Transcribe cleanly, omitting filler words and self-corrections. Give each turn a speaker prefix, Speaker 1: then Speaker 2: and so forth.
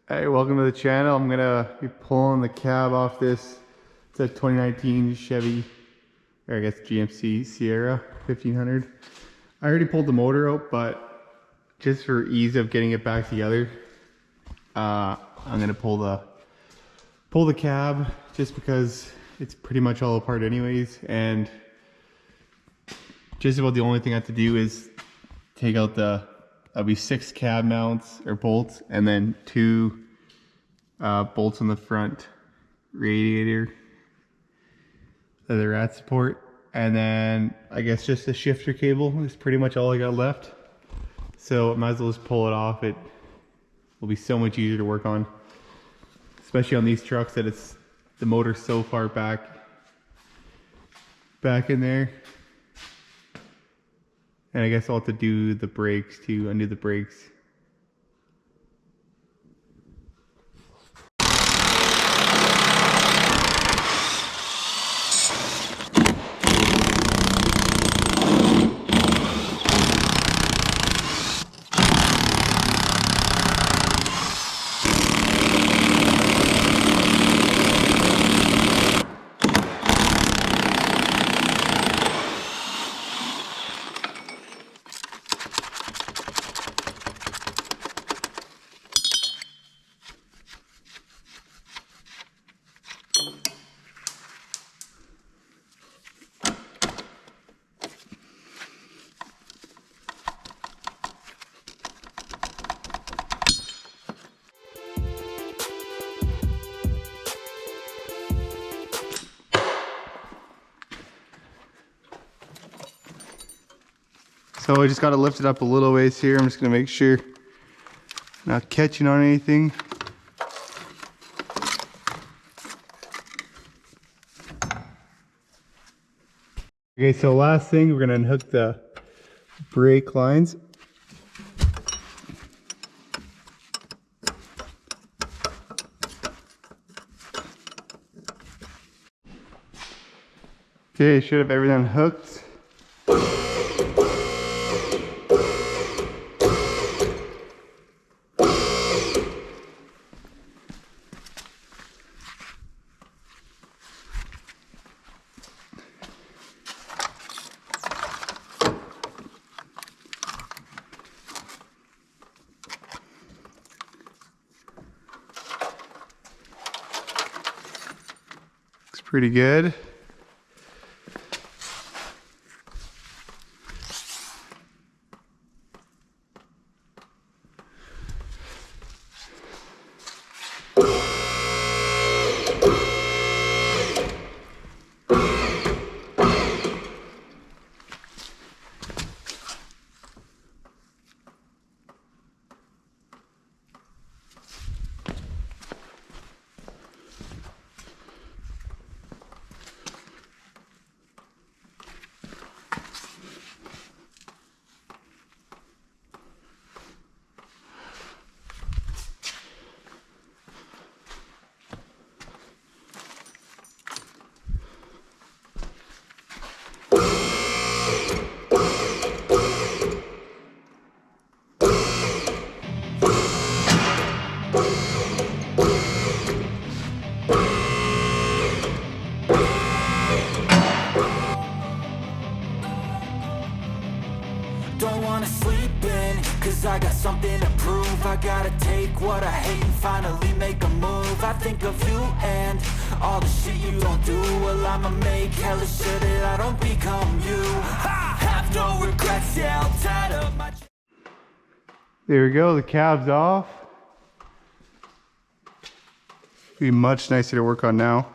Speaker 1: Hey, welcome to the channel. I'm gonna be pulling the cab off this. It's a 2019 Chevy, or I guess GMC Sierra 1500. I already pulled the motor out, but just for ease of getting it back together, I'm gonna pull the cab just because it's pretty much all apart anyways, and just about the only thing I have to do is take out that'll be 6 cab mounts or bolts, and then 2 bolts on the front radiator of the rat support, and then I guess just a shifter cable is pretty much all I got left. So I might as well just pull it off. It will be so much easier to work on, especially on these trucks that the motor's so far back in there. And I guess I'll have to do the brakes to undo the brakes. So I just got to lift it up a little ways here. I'm just going to make sure not catching on anything. Okay, so last thing, we're going to unhook the brake lines. Okay, should have everything hooked. Pretty good.
Speaker 2: Don't wanna sleep in, cause I got something to prove. I gotta take what I hate and finally make a move. I think of you and all the shit you don't do. Well, I'ma make hella sure that I don't become you. I have no regrets, yeah, I'll tie up my...
Speaker 1: There we go, the cab's off. Be much nicer to work on now.